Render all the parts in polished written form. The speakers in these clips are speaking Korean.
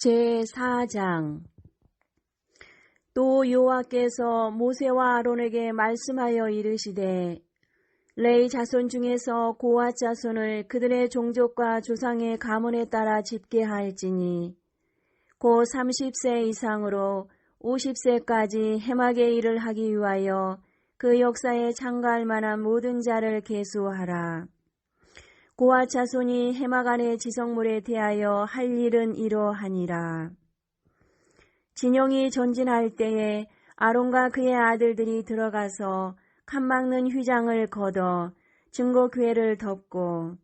제4장. 또 여호와께서 모세와 아론에게 말씀하여 이르시되 레위 자손 중에서 고핫 자손을 그들의 종족과 조상의 가문에 따라 집게 할지니 곧 30세 이상으로 50세까지 해막의 일을 하기 위하여 그 역사에 참가할 만한 모든 자를 계수하라. 고핫 자손이 해막 안의 지성물에 대하여 할 일은 이러하니라. 진영이 전진할 때에 아론과 그의 아들들이 들어가서 칸막는 휘장을 걷어 증거궤를 덮고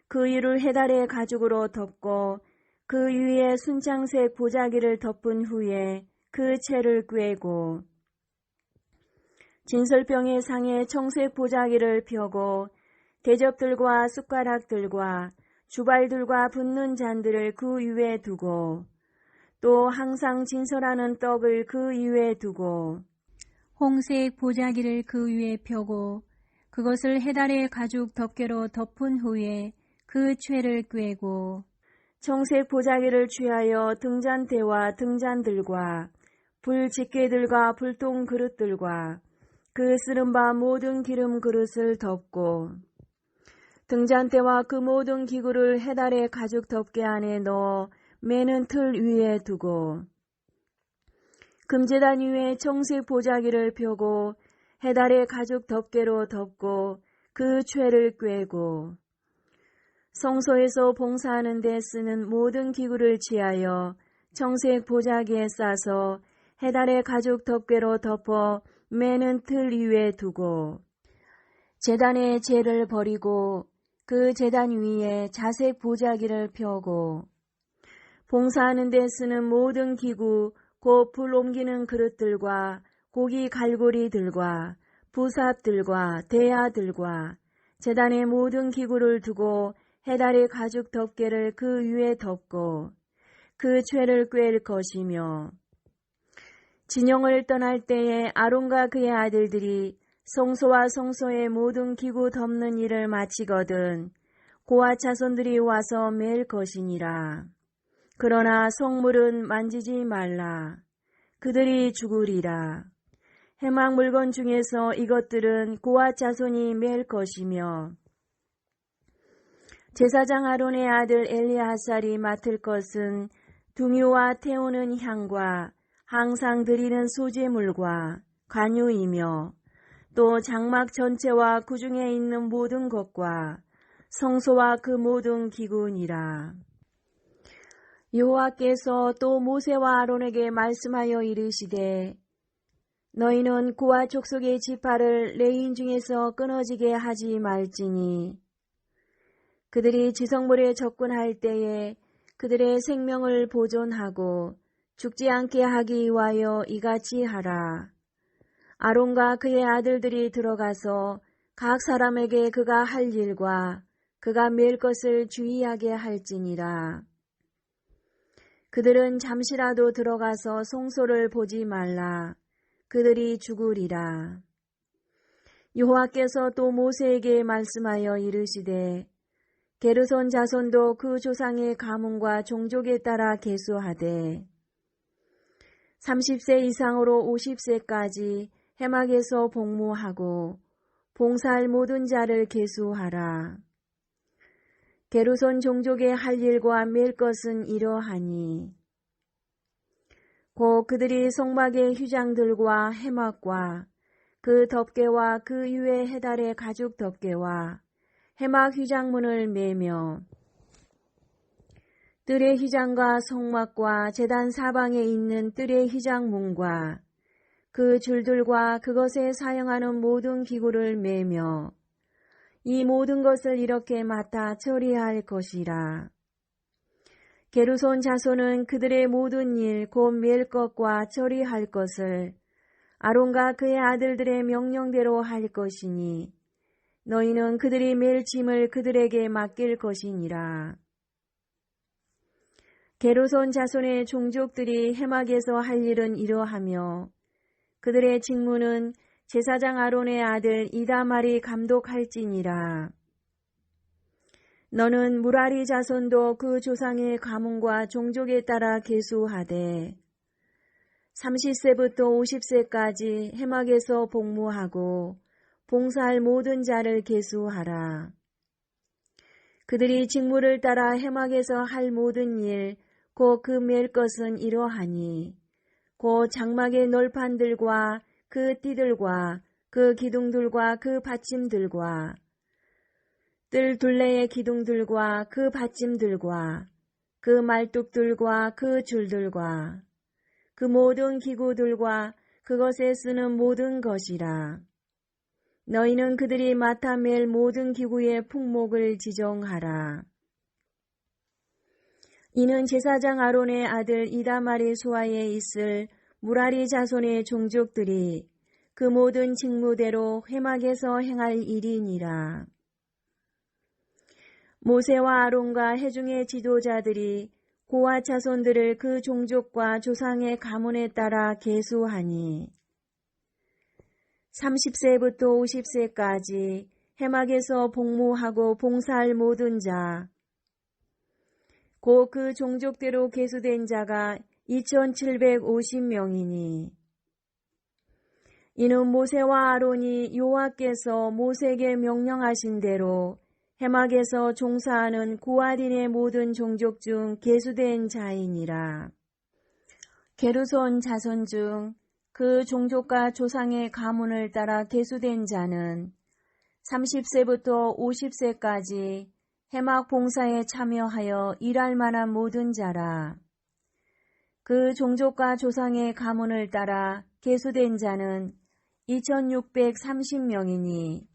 그 위를 해달의 가죽으로 덮고 그 위에 순창색 보자기를 덮은 후에 그 채를 꿰고 진설병의 상에 청색 보자기를 펴고 대접들과 숟가락들과 주발들과 붓는 잔들을 그 위에 두고 또 항상 진설하는 떡을 그 위에 두고 홍색 보자기를 그 위에 펴고 그것을 해달의 가죽 덮개로 덮은 후에 그 채를 꿰고 청색 보자기를 취하여 등잔대와 등잔들과 불집게들과 불똥 그릇들과 그 쓰름바 모든 기름 그릇을 덮고 등잔대와 그 모든 기구를 해달의 가죽 덮개 안에 넣어 매는 틀 위에 두고 금제단 위에 청색 보자기를 펴고 해달의 가죽 덮개로 덮고 그 채를 꿰고 성소에서 봉사하는 데 쓰는 모든 기구를 취하여 청색 보자기에 싸서 해달의 가죽 덮개로 덮어 매는 틀 위에 두고 제단의 재를 버리고 그 제단 위에 자색 보자기를 펴고 봉사하는 데 쓰는 모든 기구 곧 불 옮기는 그릇들과 고기 갈고리들과 부삽들과 대야들과 제단의 모든 기구를 두고 해달의 가죽 덮개를 그 위에 덮고 그 채를 꿰을 것이며 진영을 떠날 때에 아론과 그의 아들들이 성소와 성소의 모든 기구 덮는 일을 마치거든 고핫 자손들이 와서 맬 것이니라. 그러나 성물은 만지지 말라. 그들이 죽으리라. 해막 물건 중에서 이것들은 고핫 자손이 맬 것이며 제사장 아론의 아들 엘리아살이 맡을 것은 둥이와 태우는 향과 항상 드리는 소제물과 관유이며 또 장막 전체와 그 중에 있는 모든 것과 성소와 그 모든 기구니라. 여호와께서 또 모세와 아론에게 말씀하여 이르시되 너희는 고핫 족속의 지파를 레위인 중에서 끊어지게 하지 말지니 그들이 지성물에 접근할 때에 그들의 생명을 보존하고 죽지 않게 하기 위하여 이같이 하라. 아론과 그의 아들들이 들어가서 각 사람에게 그가 할 일과 그가 맬 것을 주의하게 할지니라. 그들은 잠시라도 들어가서 성소를 보지 말라. 그들이 죽으리라. 여호와께서 또 모세에게 말씀하여 이르시되 게르손 자손도 그 조상의 가문과 종족에 따라 계수하되 30세 이상으로 50세까지 해막에서 복무하고 봉사할 모든 자를 계수하라. 게르손 종족의 할 일과 맬 것은 이러하니 곧 그들이 성막의 휘장들과 해막과 그 덮개와 그 위에 해달의 가죽 덮개와 해막 휘장문을 매며 뜰의 휘장과 성막과 제단 사방에 있는 뜰의 휘장문과 그 줄들과 그것에 사용하는 모든 기구를 매며 이 모든 것을 이렇게 맡아 처리할 것이라. 게르손 자손은 그들의 모든 일 곧 맬 것과 처리할 것을 아론과 그의 아들들의 명령대로 할 것이니 너희는 그들이 맬 짐을 그들에게 맡길 것이니라. 게르손 자손의 종족들이 해막에서 할 일은 이러하며 그들의 직무는 제사장 아론의 아들 이다말이 감독할지니라. 너는 무라리 자손도 그 조상의 가문과 종족에 따라 계수하되 30세부터 50세까지 해막에서 복무하고 봉사할 모든 자를 계수하라. 그들이 직무를 따라 해막에서 할 모든 일, 곧 그 맬 것은 이러하니 곧 장막의 널판들과 그 띠들과 그 기둥들과 그 받침들과 뜰 둘레의 기둥들과 그 받침들과 그 말뚝들과 그 줄들과 그 모든 기구들과 그것에 쓰는 모든 것이라. 너희는 그들이 맡아 맬 모든 기구의 품목을 지정하라. 이는 제사장 아론의 아들 이다말의 수하에 있을 무라리 자손의 종족들이 그 모든 직무대로 회막에서 행할 일이니라. 모세와 아론과 회중의 지도자들이 고아 자손들을 그 종족과 조상의 가문에 따라 계수하니 30세부터 50세까지 해막에서 복무하고 봉사할 모든 자, 곧 그 종족대로 계수된 자가 2750명이니 이는 모세와 아론이 여호와께서 모세에게 명령하신 대로 해막에서 종사하는 고아딘의 모든 종족 중 계수된 자이니라. 게르손 자손 중 그 종족과 조상의 가문을 따라 계수된 자는 30세부터 50세까지 해막 봉사에 참여하여 일할 만한 모든 자라. 그 종족과 조상의 가문을 따라 계수된 자는 2630명이니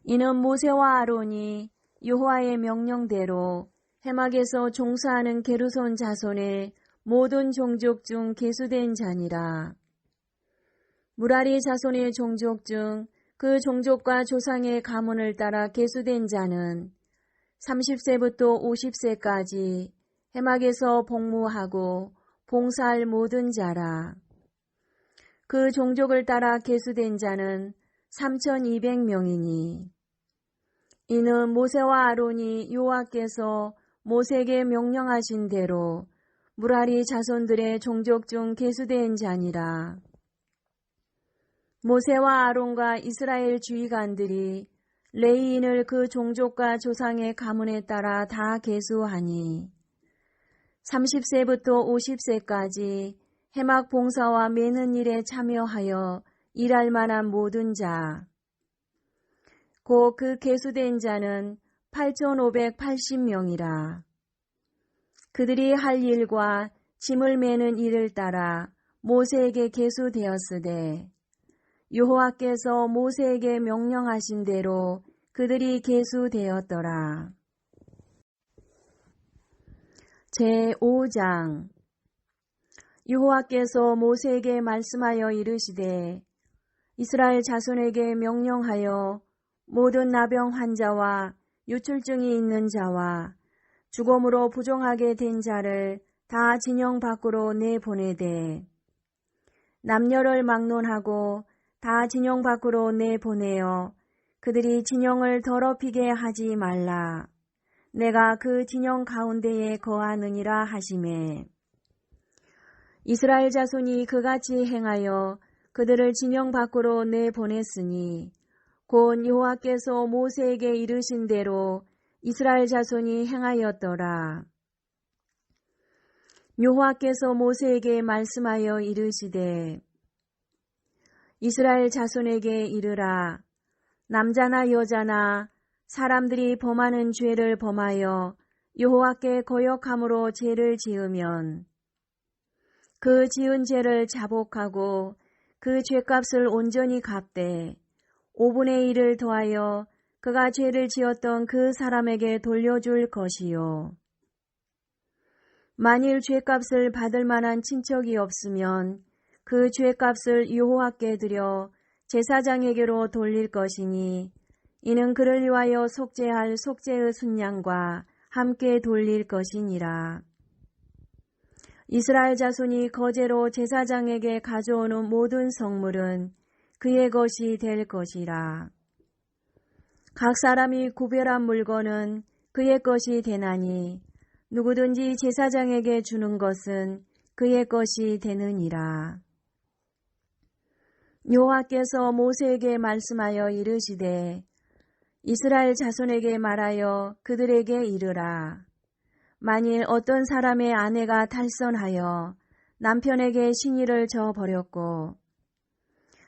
이는 모세와 아론이 여호와의 명령대로 해막에서 종사하는 게르손 자손의 모든 종족 중 계수된 자니라. 무라리 자손의 종족 중 그 종족과 조상의 가문을 따라 계수된 자는 30세부터 50세까지 해막에서 복무하고 봉사할 모든 자라. 그 종족을 따라 계수된 자는 3200명이니 이는 모세와 아론이 여호와께서 모세에게 명령하신 대로 무라리 자손들의 종족 중 계수된 자니라. 모세와 아론과 이스라엘 주의관들이 레위인을 그 종족과 조상의 가문에 따라 다 계수하니 30세부터 50세까지 해막 봉사와 매는 일에 참여하여 일할 만한 모든 자, 곧 그 계수된 자는 8580명이라. 그들이 할 일과 짐을 매는 일을 따라 모세에게 계수되었으되 여호와께서 모세에게 명령하신 대로 그들이 계수되었더라. 제5장 여호와께서 모세에게 말씀하여 이르시되 이스라엘 자손에게 명령하여 모든 나병 환자와 유출증이 있는 자와 죽음으로 부정하게 된 자를 다 진영 밖으로 내보내되 남녀를 막론하고 다 진영 밖으로 내보내어 그들이 진영을 더럽히게 하지 말라. 내가 그 진영 가운데에 거하느니라 하시매 이스라엘 자손이 그같이 행하여 그들을 진영 밖으로 내보냈으니 곧 여호와께서 모세에게 이르신 대로 이스라엘 자손이 행하였더라. 여호와께서 모세에게 말씀하여 이르시되 이스라엘 자손에게 이르라. 남자나 여자나 사람들이 범하는 죄를 범하여 여호와께 거역함으로 죄를 지으면 그 지은 죄를 자복하고 그 죄값을 온전히 갚되 5분의 1을 더하여 그가 죄를 지었던 그 사람에게 돌려줄 것이요. 만일 죄값을 받을 만한 친척이 없으면 그 죄값을 여호와께 드려 제사장에게로 돌릴 것이니 이는 그를 위하여 속죄할 속죄의 순양과 함께 돌릴 것이니라. 이스라엘 자손이 거제로 제사장에게 가져오는 모든 성물은 그의 것이 될 것이라. 각 사람이 구별한 물건은 그의 것이 되나니 누구든지 제사장에게 주는 것은 그의 것이 되느니라. 여호와께서 모세에게 말씀하여 이르시되 이스라엘 자손에게 말하여 그들에게 이르라. 만일 어떤 사람의 아내가 탈선하여 남편에게 신의를 저버렸고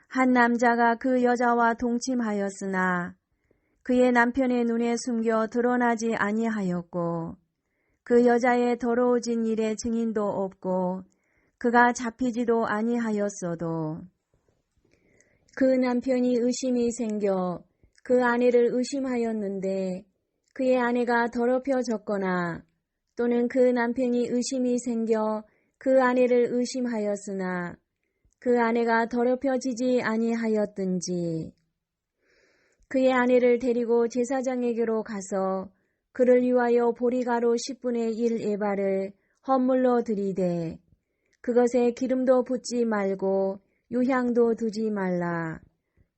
한 남자가 그 여자와 동침하였으나 그의 남편의 눈에 숨겨 드러나지 아니하였고 그 여자의 더러워진 일에 증인도 없고 그가 잡히지도 아니하였어도 그 남편이 의심이 생겨 그 아내를 의심하였는데 그의 아내가 더럽혀졌거나 또는 그 남편이 의심이 생겨 그 아내를 의심하였으나 그 아내가 더럽혀지지 아니하였든지 그의 아내를 데리고 제사장에게로 가서 그를 위하여 보리가루 10분의 1 에바를 헌물로 드리되 그것에 기름도 붓지 말고 유향도 두지 말라.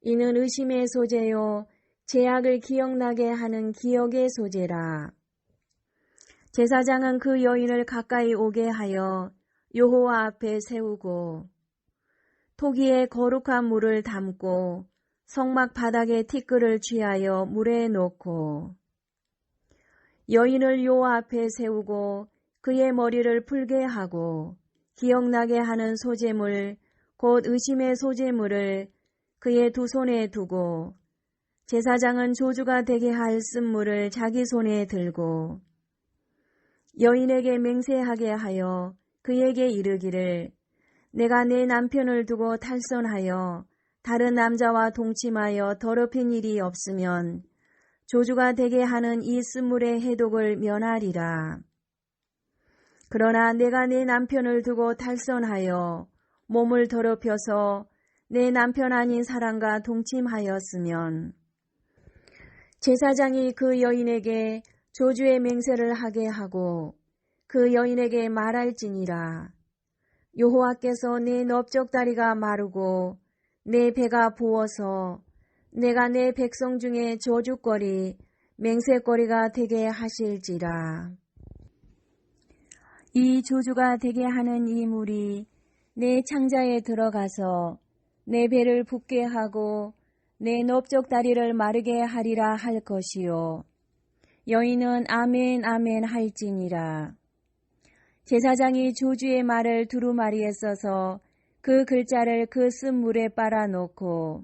이는 의심의 소재요 죄악을 기억나게 하는 기억의 소재라. 제사장은 그 여인을 가까이 오게 하여 여호와 앞에 세우고 토기에 거룩한 물을 담고 성막 바닥에 티끌을 취하여 물에 넣고 여인을 여호와 앞에 세우고 그의 머리를 풀게 하고 기억나게 하는 소재물 곧 의심의 소재물을 그의 두 손에 두고 제사장은 조주가 되게 할 쓴물을 자기 손에 들고 여인에게 맹세하게 하여 그에게 이르기를 내가 내 남편을 두고 탈선하여 다른 남자와 동침하여 더럽힌 일이 없으면 조주가 되게 하는 이 쓴물의 해독을 면하리라. 그러나 내가 내 남편을 두고 탈선하여 몸을 더럽혀서 내 남편 아닌 사람과 동침하였으면 제사장이 그 여인에게 조주의 맹세를 하게 하고 그 여인에게 말할지니라. 여호와께서 내 넓적다리가 마르고 내 배가 부어서 내가 내 백성 중에 저주거리 맹세거리가 되게 하실지라. 이 조주가 되게 하는 이 물이 내 창자에 들어가서 내 배를 붓게 하고 내 넓적다리를 마르게 하리라 할 것이요. 여인은 아멘 아멘 할지니라. 제사장이 조주의 말을 두루마리에 써서 그 글자를 그 쓴물에 빨아놓고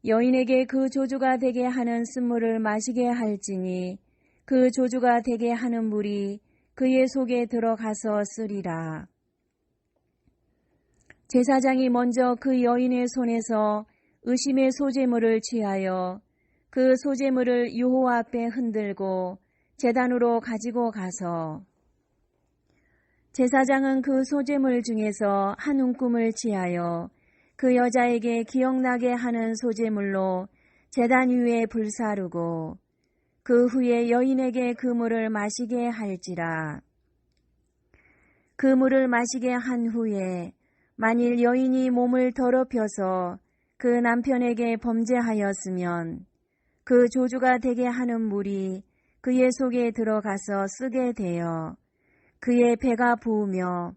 여인에게 그 조주가 되게 하는 쓴물을 마시게 할지니 그 조주가 되게 하는 물이 그의 속에 들어가서 쓰리라. 제사장이 먼저 그 여인의 손에서 의심의 소재물을 취하여 그 소재물을 여호와 앞에 흔들고 제단으로 가지고 가서 제사장은 그 소재물 중에서 한 움큼을 취하여 그 여자에게 기억나게 하는 소재물로 제단 위에 불사르고 그 후에 여인에게 그 물을 마시게 할지라. 그 물을 마시게 한 후에 만일 여인이 몸을 더럽혀서 그 남편에게 범죄하였으면 그 조주가 되게 하는 물이 그의 속에 들어가서 쓰게 되어 그의 배가 부으며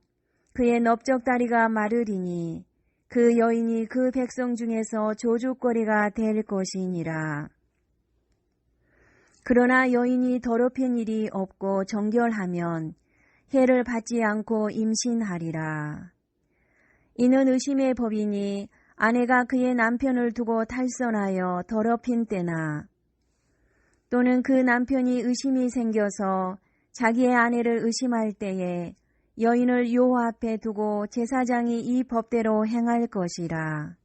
그의 넓적다리가 마르리니 그 여인이 그 백성 중에서 조주거리가 될 것이니라. 그러나 여인이 더럽힌 일이 없고 정결하면 해를 받지 않고 임신하리라. 이는 의심의 법이니 아내가 그의 남편을 두고 탈선하여 더럽힌 때나 또는 그 남편이 의심이 생겨서 자기의 아내를 의심할 때에 여인을 여호와 앞에 두고 제사장이 이 법대로 행할 것이라.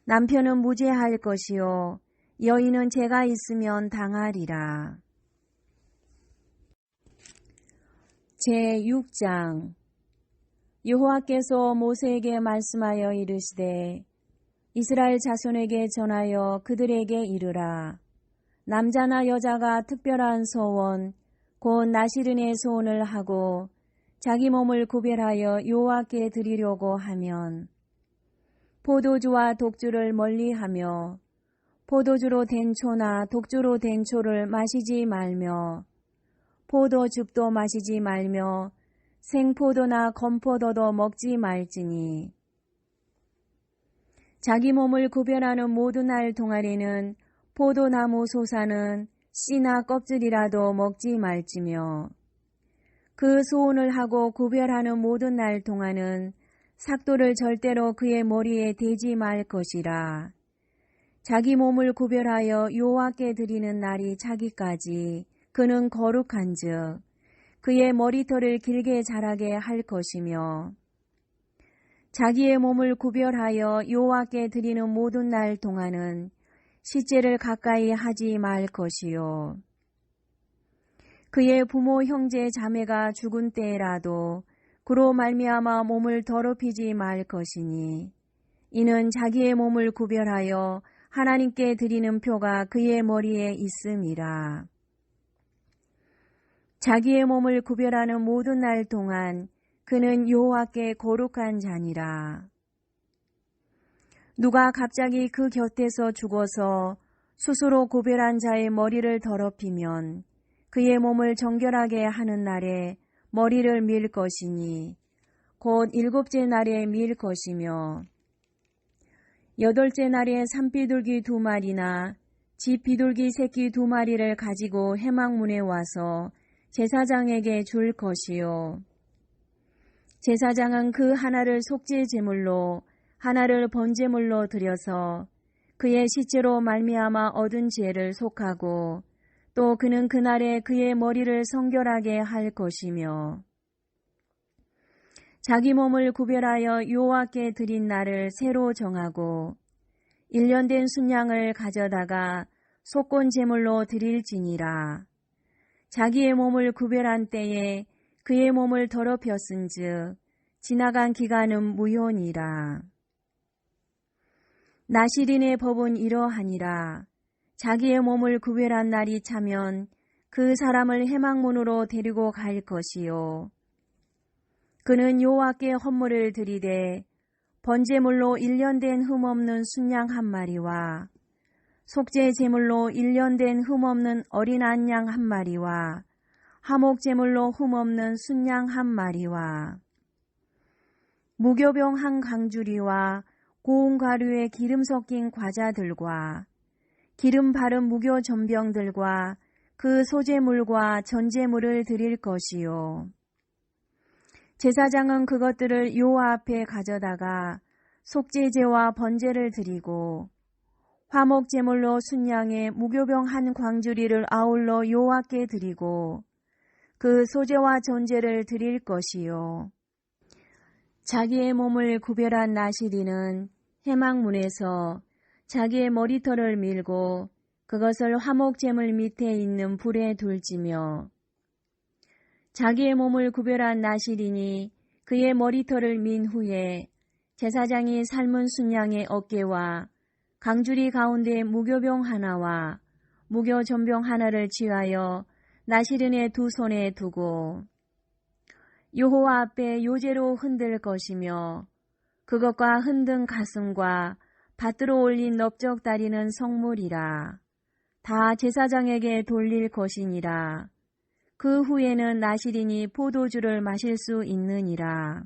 남편은 무죄할 것이요 여인은 죄가 있으면 당하리라. 제6장 여호와께서 모세에게 말씀하여 이르시되 이스라엘 자손에게 전하여 그들에게 이르라. 남자나 여자가 특별한 소원 곧 나시른의 소원을 하고 자기 몸을 구별하여 여호와께 드리려고 하면 포도주와 독주를 멀리하며 포도주로 된 초나 독주로 된 초를 마시지 말며 포도즙도 마시지 말며 생포도나 건포도도 먹지 말지니 자기 몸을 구별하는 모든 날 동안에는 포도나무 소사는 씨나 껍질이라도 먹지 말지며 그 소원을 하고 구별하는 모든 날 동안은 삭도를 절대로 그의 머리에 대지 말 것이라. 자기 몸을 구별하여 여호와께 드리는 날이 차기까지 그는 거룩한즉 그의 머리털을 길게 자라게 할 것이며 자기의 몸을 구별하여 여호와께 드리는 모든 날 동안은 시체를 가까이 하지 말 것이요. 그의 부모 형제 자매가 죽은 때라도 그로 말미암아 몸을 더럽히지 말 것이니 이는 자기의 몸을 구별하여 하나님께 드리는 표가 그의 머리에 있음이라. 자기의 몸을 구별하는 모든 날 동안 그는 여호와께 거룩한 자니라. 누가 갑자기 그 곁에서 죽어서 스스로 구별한 자의 머리를 더럽히면 그의 몸을 정결하게 하는 날에 머리를 밀 것이니 곧 7째 날에 밀 것이며 8째 날에 산비둘기 2마리나 집 비둘기 새끼 2마리를 가지고 회막문에 와서 제사장에게 줄 것이요. 제사장은 그 하나를 속죄 제물로 하나를 번제물로 드려서 그의 시체로 말미암아 얻은 죄를 속하고 또 그는 그날에 그의 머리를 성결하게 할 것이며 자기 몸을 구별하여 여호와께 드린 날을 새로 정하고 1년 된 순양을 가져다가 속건 제물로 드릴지니라. 자기의 몸을 구별한 때에 그의 몸을 더럽혔은즉 지나간 기간은 무효니라. 나실인의 법은 이러하니라. 자기의 몸을 구별한 날이 차면 그 사람을 회막문으로 데리고 갈 것이요. 그는 여호와께 헌물을 드리되 번제물로 1년 된 흠없는 순양 1마리와 속죄 제물로 1년 된 흠없는 어린 안양 1마리와 화목 제물로 흠없는 순양 1마리와 무교병 1강주리와 고운 가루에 기름 섞인 과자들과 기름 바른 무교 전병들과 그 소제물과 전제물을 드릴 것이요. 제사장은 그것들을 여호와 앞에 가져다가 속죄제와 번제를 드리고 화목 제물로 순양의 무교병 1광주리를 아울러 여호와께 드리고 그 소제와 전제를 드릴 것이요. 자기의 몸을 구별한 나실인은 회막문에서 자기의 머리털을 밀고 그것을 화목 제물 밑에 있는 불에 둘지며 자기의 몸을 구별한 나실인이 그의 머리털을 민 후에 제사장이 삶은 순양의 어깨와 강주리 가운데 무교병 하나와 무교 전병 하나를 취하여 나실인의 2손에 두고 여호와 앞에 요제로 흔들 것이며 그것과 흔든 가슴과 밭으로 올린 넓적 다리는 성물이라. 다 제사장에게 돌릴 것이니라. 그 후에는 나실인이 포도주를 마실 수 있느니라.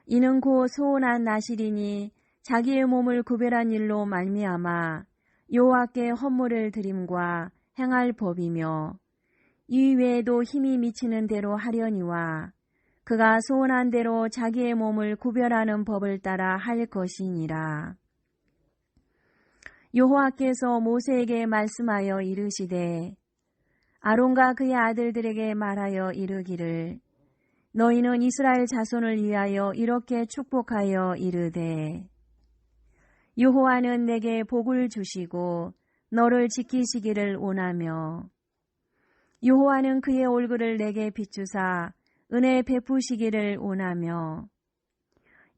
이는 곧 소원한 나실인이 자기의 몸을 구별한 일로 말미암아 여호와께 헌물을 드림과 행할 법이며 이 외에도 힘이 미치는 대로 하려니와 그가 소원한 대로 자기의 몸을 구별하는 법을 따라 할 것이니라. 여호와께서 모세에게 말씀하여 이르시되 아론과 그의 아들들에게 말하여 이르기를 너희는 이스라엘 자손을 위하여 이렇게 축복하여 이르되 여호와는 내게 복을 주시고 너를 지키시기를 원하며 여호와는 그의 얼굴을 내게 비추사 은혜 베푸시기를 원하며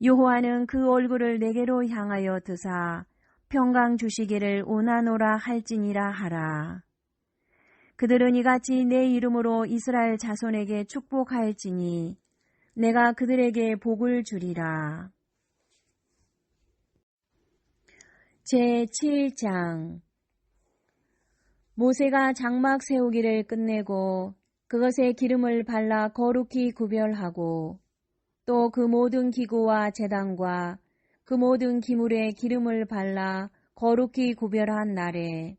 여호와는 그 얼굴을 내게로 향하여 드사 평강 주시기를 원하노라 할지니라 하라. 그들은 이같이 내 이름으로 이스라엘 자손에게 축복할지니 내가 그들에게 복을 주리라. 제7장 모세가 장막 세우기를 끝내고 그것에 기름을 발라 거룩히 구별하고 또 그 모든 기구와 제단과 그 모든 기물에 기름을 발라 거룩히 구별한 날에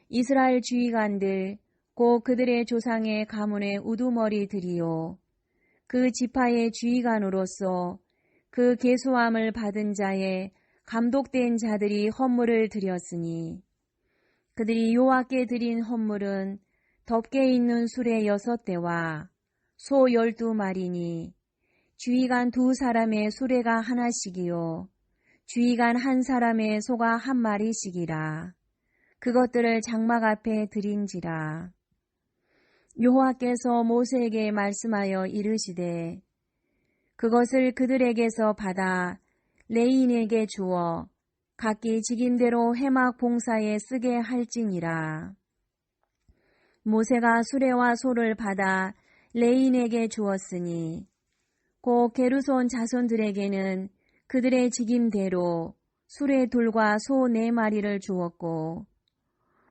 이스라엘 주의관들 곧 그들의 조상의 가문의 우두머리들이요 그 지파의 주의관으로서 그 계수함을 받은 자의 감독된 자들이 헌물을 드렸으니 그들이 여호와께 드린 헌물은 덮개 있는 수레 6대와 소 12마리니 주의관 2사람의 수레가 하나씩이요 주의관 1사람의 소가 1마리씩이라. 그것들을 장막 앞에 드린지라. 여호와께서 모세에게 말씀하여 이르시되 그것을 그들에게서 받아 레인에게 주어 각기 직임대로 회막 봉사에 쓰게 할지니라. 모세가 수레와 소를 받아 레인에게 주었으니 곧 게르손 자손들에게는 그들의 직임대로 수레 둘과 소 4마리를 주었고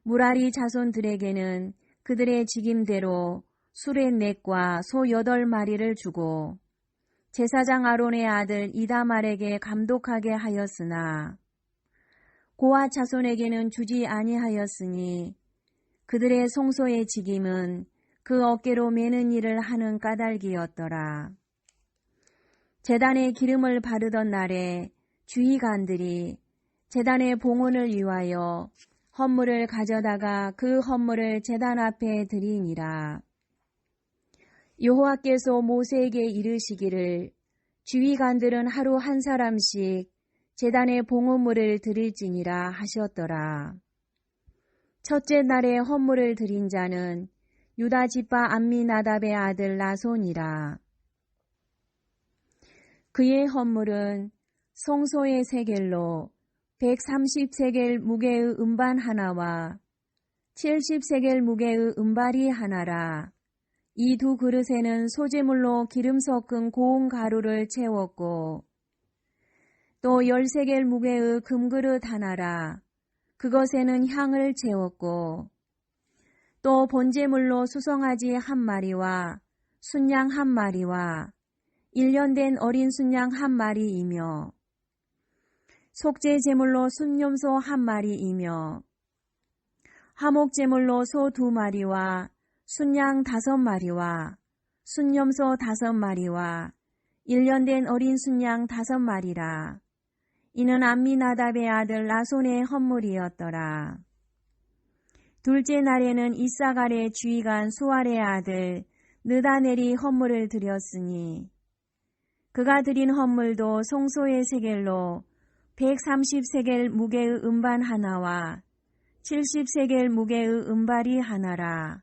무라리 자손들에게는 그들의 직임대로 수레 4과 소 8마리를 주고 제사장 아론의 아들 이다말에게 감독하게 하였으나 고아 자손에게는 주지 아니하였으니 그들의 송소의 직임은 그 어깨로 매는 일을 하는 까닭이었더라. 제단에 기름을 바르던 날에 주의관들이 제단의 봉헌을 위하여 헌물을 가져다가 그 헌물을 제단 앞에 드리니라. 여호와께서 모세에게 이르시기를 주의관들은 하루 1사람씩 제단의 봉헌물을 드릴지니라 하셨더라. 첫째 날에 헌물을 드린 자는 유다 지파 암미나답의 아들 나손이라. 그의 헌물은 송소의 세겔로 130세겔 무게의 음반 하나와 70세겔 무게의 음발이 하나라. 이 2 그릇에는 소재물로 기름 섞은 고운 가루를 채웠고 또 10세겔 무게의 금그릇 하나라. 그것에는 향을 채웠고 또 번제물로 수송아지 1마리와 순양 1마리와 1년 된 어린 순양 1마리이며 속죄 제물로 순염소 1마리이며 화목제물로 소 2마리와 순양 5마리와 순염소 5마리와 1년 된 어린 순양 5마리라. 이는 암미나답의 아들 나손의 헌물이었더라. 둘째 날에는 이사갈의 주의관 수알의 아들 느다넬이 헌물을 드렸으니 그가 드린 헌물도 송소의 세겔로 130세겔 무게의 음반 하나와 70세겔 무게의 음발이 하나라.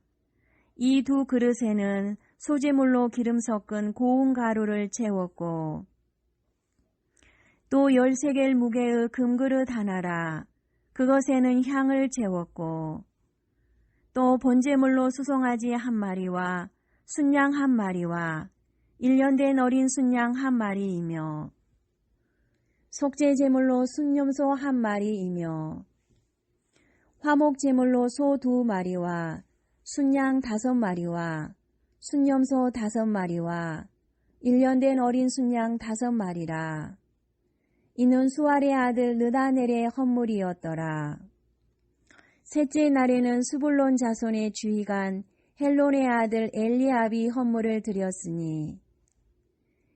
이 2 그릇에는 소재물로 기름 섞은 고운 가루를 채웠고 또 10세겔 무게의 금그릇 하나라. 그것에는 향을 채웠고 또 번제물로 수송아지 1마리와 순양 1마리와 1년 된 어린 순양 1마리이며 속죄 제물로 순염소 1마리이며 화목제물로 소 2마리와 순양 5마리와 순염소 5마리와 1년 된 어린 순양 5마리라. 이는 수알의 아들 느다넬의 헌물이었더라. 셋째 날에는 스불론 자손의 주의관 헬론의 아들 엘리압이 헌물을 드렸으니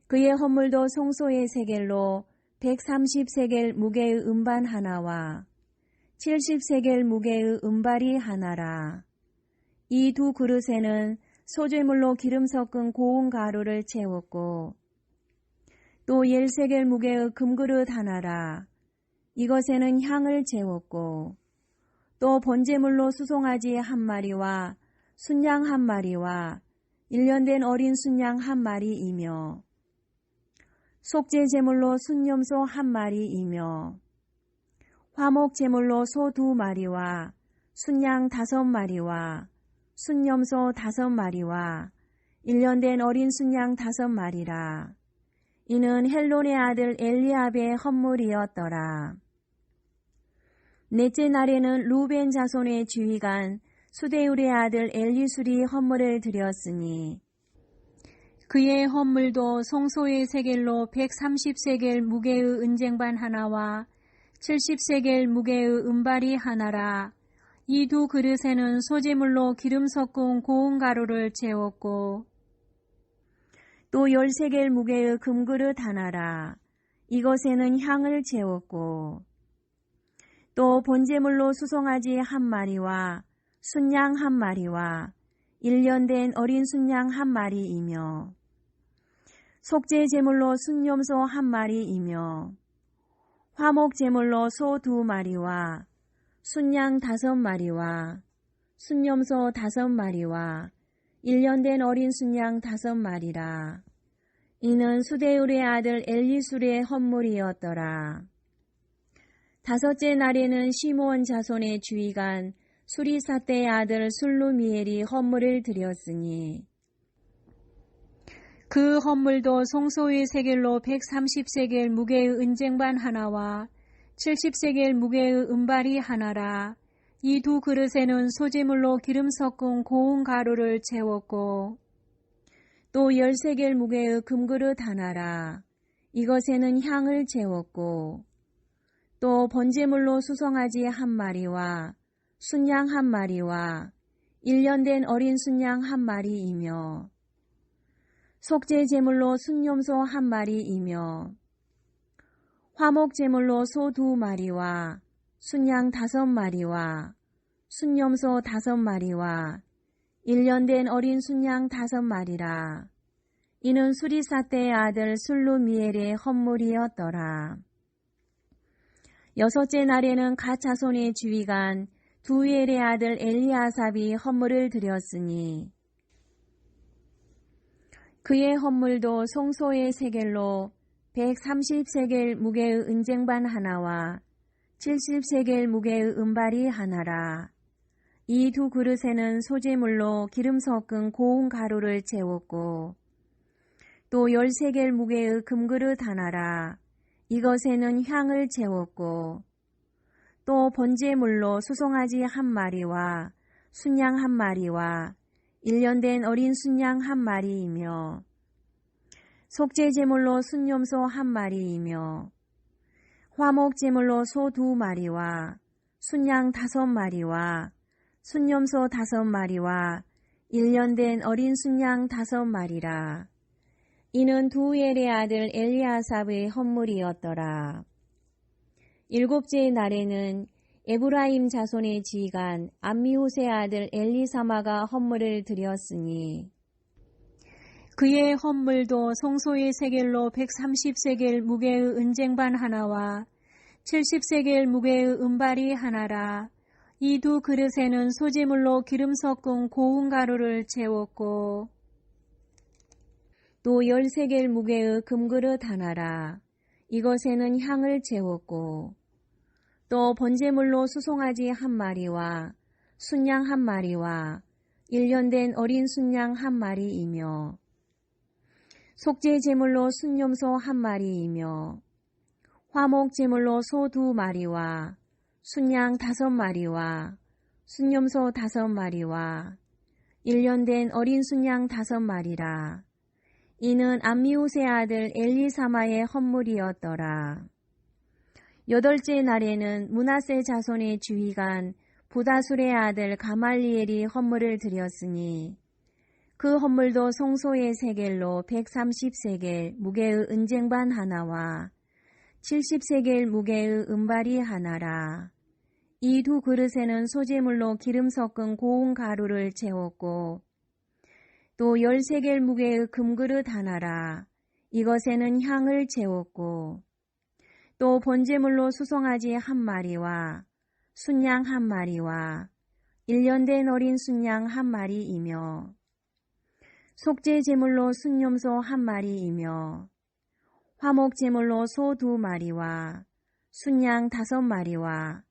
그의 헌물도 송소의 세겔로 130세겔 무게의 음반 하나와 70세겔 무게의 음발이 하나라. 이 2 그릇에는 소재물로 기름 섞은 고운 가루를 채웠고 또 10세겔 무게의 금그릇 하나라. 이것에는 향을 채웠고 또 번제물로 수송아지 1마리와 순양 1마리와 1년 된 어린 순양 1마리이며 속죄 제물로 순염소 1마리이며 화목 제물로 소 2마리와 순양 5마리와 순염소 5마리와 1년 된 어린 순양 5마리라. 이는 헬론의 아들 엘리압의 헌물이었더라. 넷째 날에는 루벤 자손의 지휘관 수데울의 아들 엘리술이 헌물을 드렸으니 그의 헌물도 송소의 세겔로 130세겔 무게의 은쟁반 하나와 70세겔 무게의 은발이 하나라. 이 두 그릇에는 소재물로 기름 섞은 고운 가루를 채웠고 또 10세겔 무게의 금그릇 하나라. 이것에는 향을 채웠고 또 번제물로 수송아지 한 마리와 순양 한 마리와 1년 된 어린 순양 한 마리이며 속죄 제물로 순염소 한 마리이며 화목 제물로 소 2마리와 순양 5마리와 순염소 5마리와 1년 된 어린 순양 5마리라. 이는 수데울의 아들 엘리술의 헌물이었더라. 다섯째 날에는 시므온 자손의 지휘관 수리사떼의 아들 술루미엘이 헌물을 드렸으니 그 헌물도 송소의 세겔로 130세겔 무게의 은쟁반 하나와 70세겔 무게의 은발이 하나라. 이 두 그릇에는 소재물로 기름 섞은 고운 가루를 채웠고 또 10세겔 무게의 금그릇 하나라. 이것에는 향을 채웠고 또 번제물로 수송아지 한 마리와 순양 한 마리와 1년 된 어린 순양 한 마리이며 속죄 제물로 순염소 한 마리이며 화목 제물로 소 2마리와 순양 5마리와 순염소 5마리와 1년 된 어린 순양 5마리라. 이는 수리사떼의 아들 술루미엘의 헌물이었더라. 여섯째 날에는 갓 자손의 지휘관 두엘의 아들 엘리아삽이 헌물을 드렸으니 그의 헌물도 송소의 세겔로 130세겔 무게의 은쟁반 하나와 70세겔 무게의 은발이 하나라. 이 두 그릇에는 소재물로 기름 섞은 고운 가루를 채웠고 또 10세겔 무게의 금그릇 하나라. 이것에는 향을 채웠고 또 번제물로 수송아지 한 마리와 순양 한 마리와 1년 된 어린 순양 한 마리이며 속죄 제물로 순염소 한 마리이며 화목 제물로 소 2마리와 순양 5마리와 순염소 5마리와 1년 된 어린 순양 5마리라. 이는 두엘의 아들 엘리아삽의 헌물이었더라. 일곱째 날에는 에브라임 자손의 지휘관 암미후스의 아들 엘리사마가 헌물을 드렸으니 그의 헌물도 송소의 세겔로 130세겔 무게의 은쟁반 하나와 70세겔 무게의 은발이 하나라. 이 두 그릇에는 소재물로 기름 섞은 고운 가루를 채웠고 또 10세겔 무게의 금그릇 하나라. 이것에는 향을 채웠고 또 번제물로 수송아지 한 마리와 순양 한 마리와 1년 된 어린 순양 한 마리이며 속죄 제물로 순염소 한 마리이며 화목 제물로 소 2마리와 순양 5마리와 순염소 5마리와 1년 된 어린 순양 5마리라. 이는 암미후스의 아들 엘리사마의 헌물이었더라. 여덟째 날에는 므낫세 자손의 지휘관 부다술의 아들 가말리엘이 헌물을 드렸으니 그 헌물도 송소의 세겔로 130세겔 무게의 은쟁반 하나와 70세겔 무게의 은발이 하나라. 이 두 그릇에는 소재물로 기름 섞은 고운 가루를 채웠고 또 10세겔 무게의 금그릇 하나라. 이것에는 향을 채웠고 또 번제물로 수송아지 한 마리와 순양 한 마리와 1년 된 어린 순양 한 마리이며 속죄 제물로 순염소 한 마리이며 화목 제물로 소 2마리와 순양 5마리와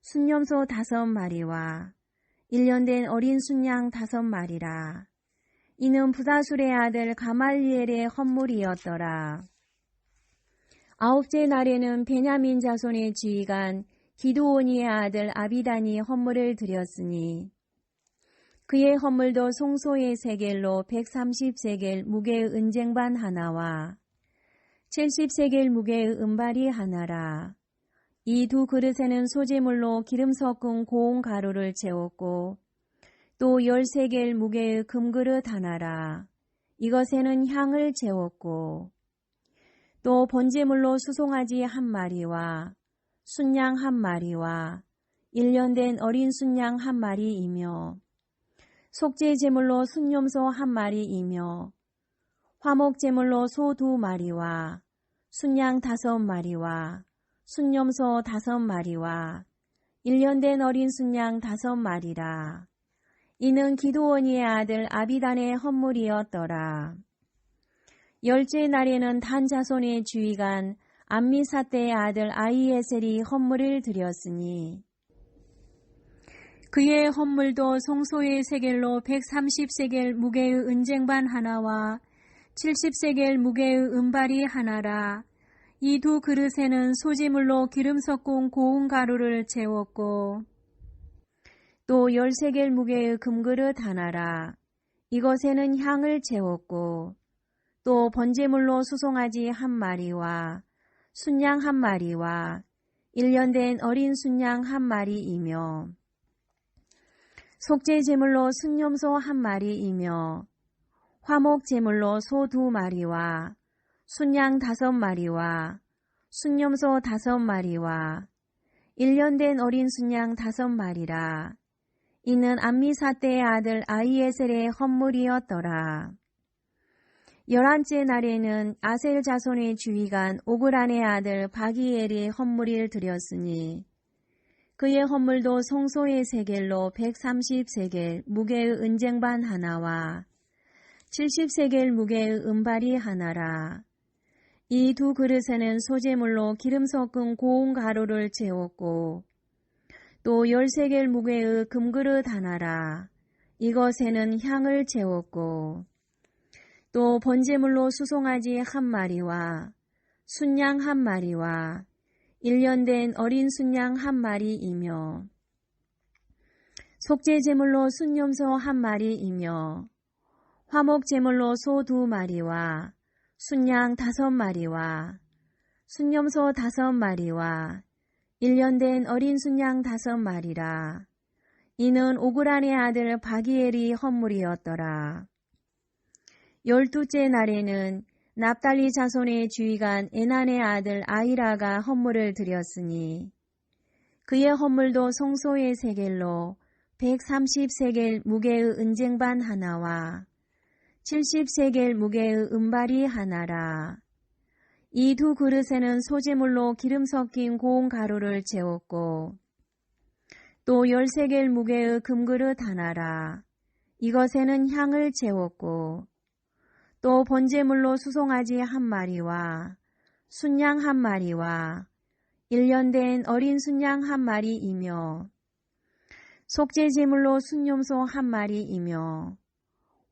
순염소 5마리와 1년 된 어린 순양 5마리라. 이는 부다술의 아들 가말리엘의 헌물이었더라. 아홉째 날에는 베냐민 자손의 지휘관 기드온이의 아들 아비단이 헌물을 드렸으니 그의 헌물도 송소의 세겔로 130세겔 무게의 은쟁반 하나와 70세겔 무게의 은발이 하나라. 이 두 그릇에는 소재물로 기름 섞은 고운 가루를 채웠고 또 10세겔 무게의 금그릇 하나라. 이것에는 향을 채웠고 또 번제물로 수송아지 한 마리와 순양 한 마리와 1년 된 어린 순양 한 마리이며 속죄 제물로 순염소 한 마리이며 화목 제물로 소 2마리와 순양 5마리와 순염소 5마리와 1년 된 어린 순양 5마리라. 이는 기드온이의 아들 아비단의 헌물이었더라. 열째 날에는 단 자손의 주의관 암미사대의 아들 아히에셀이 헌물을 드렸으니 그의 헌물도 송소의 세겔로 130세겔 무게의 은쟁반 하나와 70세겔 무게의 은발이 하나라. 이 두 그릇에는 소재물로 기름 섞은 고운 가루를 채웠고 또 10세겔 무게의 금그릇 하나라. 이것에는 향을 채웠고 또 번제물로 수송아지 한 마리와 순양 한 마리와 1년 된 어린 순양 한 마리이며 속죄 제물로 순염소 한 마리이며 화목 제물로 소 2마리와 순양 5마리와 순염소 5마리와 1년 된 어린 순양 5마리라. 이는 암미사대의 아들 아히에셀의 헌물이었더라. 11째 날에는 아셀 자손의 주의관 오그란의 아들 바기엘이 헌물을 드렸으니 그의 헌물도 송소의 세겔로 130세겔 무게의 은쟁반 하나와 70세겔 무게의 은발이 하나라. 이 두 그릇에는 소재물로 기름 섞은 고운 가루를 채웠고 또 10세겔 무게의 금그릇 하나라. 이것에는 향을 채웠고 또 번제물로 수송아지 한 마리와 순양 한 마리와 1년 된 어린 순양 한 마리이며 속죄 제물로 순염소 한 마리이며 화목 제물로 소 2마리와 순양 5마리와 순염소 5마리와 1년 된 어린 순양 5마리라. 이는 오그란의 아들 바기엘이 헌물이었더라. 12째 날에는 납달리 자손의 주의관 에난의 아들 아히라가 헌물을 드렸으니 그의 헌물도 송소의 세겔로 130세겔 무게의 은쟁반 하나와 70세겔 무게의 은발이 하나라. 이 두 그릇에는 소재물로 기름 섞인 고운 가루를 채웠고 또 10세겔 무게의 금그릇 하나라. 이것에는 향을 채웠고 또 번제물로 수송아지 한 마리와 순양 한 마리와 1년 된 어린 순양 한 마리이며 속죄 제물로 순염소 한 마리이며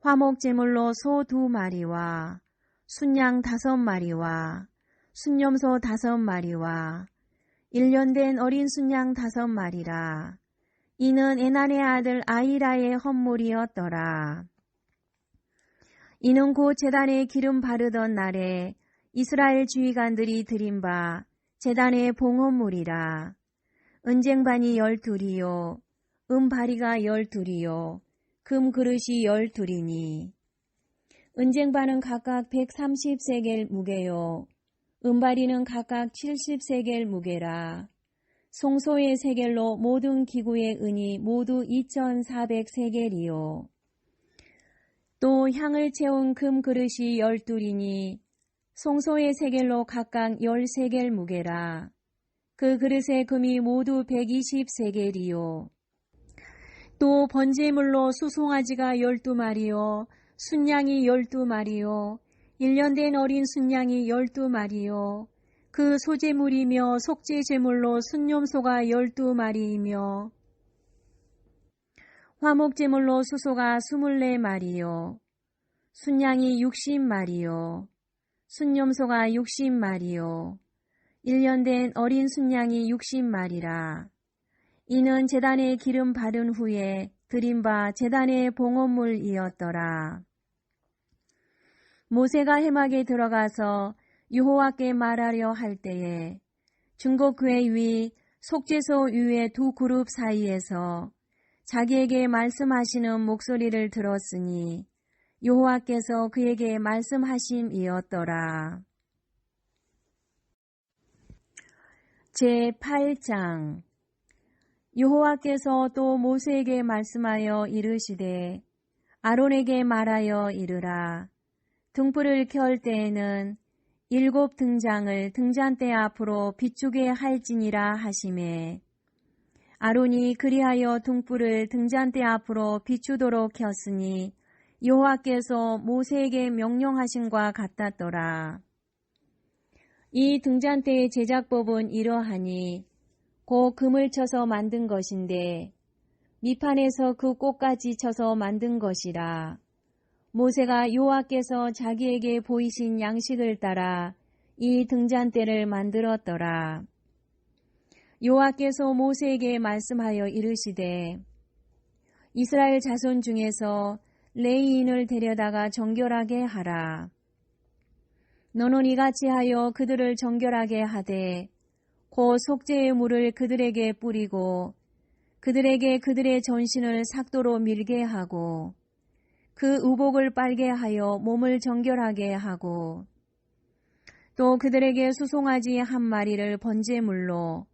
화목 제물로 소 2마리와 순양 5마리와 순염소 5마리와 1년 된 어린 순양 5마리라. 이는 에난의 아들 아히라의 헌물이었더라. 이는 곧 제단에 기름 바르던 날에 이스라엘 주의관들이 드린 바 제단의 봉헌물이라. 은쟁반이 12이요 은바리가 12이요 금그릇이 12이니 은쟁반은 각각 130세겔 무게요 은바리는 각각 70세겔 무게라. 송소의 세겔로 모든 기구의 은이 모두 2400세겔이요 또 향을 채운 금그릇이 12이니 송소의 세겔로 각각 10세겔 무게라. 그 그릇의 금이 모두 120세겔이요 또 번제물로 수송아지가 12마리요 순양이 12마리요 1년 된 어린 순양이 12마리요 그 소제물이며 속죄 제물로 순염소가 12마리이며 화목제물로 수소가 24마리요 순양이 60마리요 순염소가 60마리요 1년 된 어린 순양이 60마리라. 이는 제단에 기름 바른 후에 드린 바 제단의 봉헌물이었더라. 모세가 회막에 들어가서 여호와께 말하려 할 때에 중보궤 위 속죄소 위의 두 그룹 사이에서 자기에게 말씀하시는 목소리를 들었으니 여호와께서 그에게 말씀하심이었더라. 제8장 여호와께서 또 모세에게 말씀하여 이르시되 아론에게 말하여 이르라. 등불을 켤 때에는 7 등장을 등잔대 앞으로 비추게 할지니라 하시매 아론이 그리하여 등불을 등잔대 앞으로 비추도록 켰으니 여호와께서 모세에게 명령하신과 같았더라. 이 등잔대의 제작법은 이러하니 곧 금을 쳐서 만든 것인데 밑판에서 그 꽃까지 쳐서 만든 것이라. 모세가 여호와께서 자기에게 보이신 양식을 따라 이 등잔대를 만들었더라. 여호와께서 모세에게 말씀하여 이르시되 이스라엘 자손 중에서 레위인을 데려다가 정결하게 하라. 너는 이같이 하여 그들을 정결하게 하되 곧 속죄의 물을 그들에게 뿌리고 그들에게 그들의 전신을 삭도로 밀게 하고 그 의복을 빨게 하여 몸을 정결하게 하고 또 그들에게 수송아지 1마리를 번제물로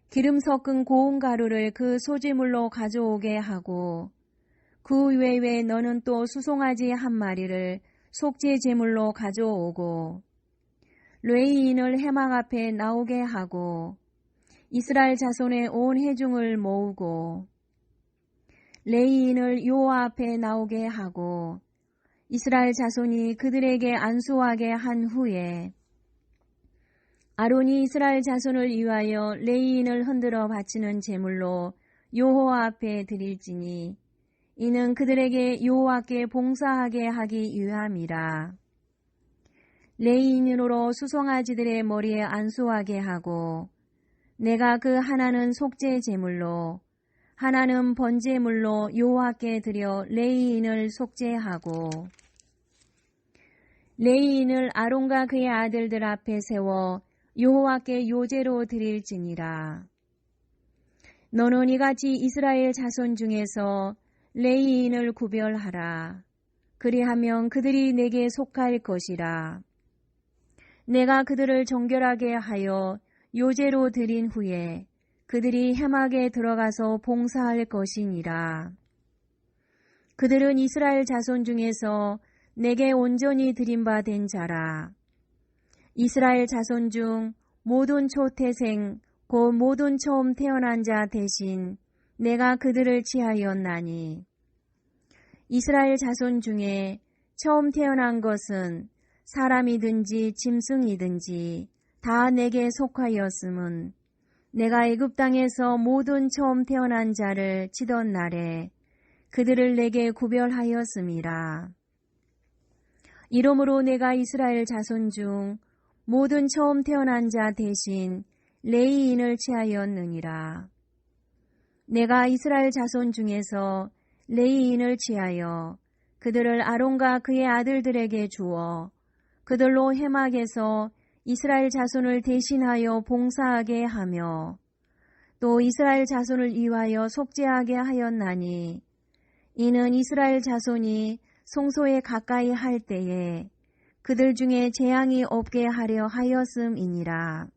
기름 섞은 고운 가루를 그 소제물로 가져오게 하고 그 외에 너는 또 수송아지 1마리를 속죄 제물로 가져오고 레위인을 회막 앞에 나오게 하고 이스라엘 자손의 온 회중을 모으고 레위인을 여호와 앞에 나오게 하고 이스라엘 자손이 그들에게 안수하게 한 후에 아론이 이스라엘 자손을 위하여 레위인을 흔들어 바치는 제물로 여호와 앞에 드릴지니 이는 그들에게 여호와께 봉사하게 하기 위함이라. 레위인으로 수송아지들의 머리에 안수하게 하고 내가 그 하나는 속죄 제물로 하나는 번제물로 여호와께 드려 레위인을 속죄하고 레위인을 아론과 그의 아들들 앞에 세워 여호와께 요제로 드릴지니라. 너는 이같이 이스라엘 자손 중에서 레위인을 구별하라. 그리하면 그들이 내게 속할 것이라. 내가 그들을 정결하게 하여 요제로 드린 후에 그들이 회막에 들어가서 봉사할 것이니라. 그들은 이스라엘 자손 중에서 내게 온전히 드린 바 된 자라. 이스라엘 자손 중 모든 초태생 곧 모든 처음 태어난 자 대신 내가 그들을 취하였나니 이스라엘 자손 중에 처음 태어난 것은 사람이든지 짐승이든지 다 내게 속하였음은 내가 애굽 땅에서 모든 처음 태어난 자를 치던 날에 그들을 내게 구별하였음이라. 이러므로 내가 이스라엘 자손 중 모든 처음 태어난 자 대신 레위인을 취하였느니라. 내가 이스라엘 자손 중에서 레위인을 취하여 그들을 아론과 그의 아들들에게 주어 그들로 회막에서 이스라엘 자손을 대신하여 봉사하게 하며 또 이스라엘 자손을 위하여 속죄하게 하였나니 이는 이스라엘 자손이 성소에 가까이 할 때에 그들 중에 재앙이 없게 하려 하였음이니라.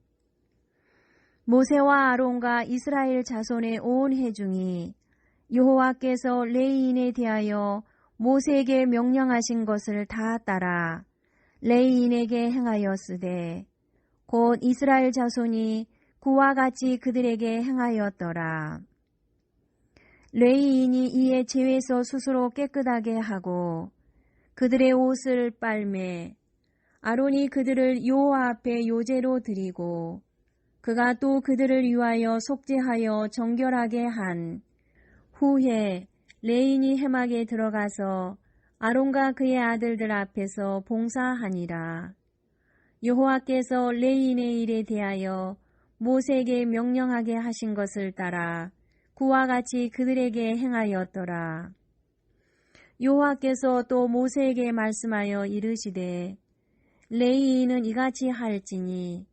모세와 아론과 이스라엘 자손의 온 회중이 여호와께서 레위인에 대하여 모세에게 명령하신 것을 다 따라 레위인에게 행하였으되 곧 이스라엘 자손이 그와 같이 그들에게 행하였더라. 레위인이 이에 제에서 스스로 깨끗하게 하고 그들의 옷을 빨매 아론이 그들을 여호와 앞에 요제로 드리고 그가 또 그들을 위하여 속죄하여 정결하게 한 후에 레위인이 회막에 들어가서 아론과 그의 아들들 앞에서 봉사하니라. 여호와께서 레위인의 일에 대하여 모세에게 명령하게 하신 것을 따라 그와 같이 그들에게 행하였더라. 여호와께서 또 모세에게 말씀하여 이르시되 레위인은 이같이 할지니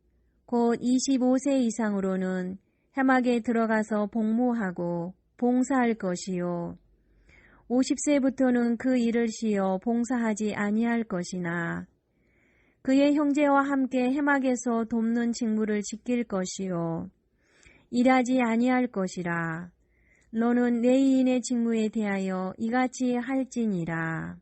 곧 25세 이상으로는 회막에 들어가서 복무하고 봉사할 것이요 50세부터는 그 일을 쉬어 봉사하지 아니할 것이나 그의 형제와 함께 회막에서 돕는 직무를 지킬 것이요 일하지 아니할 것이라. 너는 레위인의 직무에 대하여 이같이 할지니라.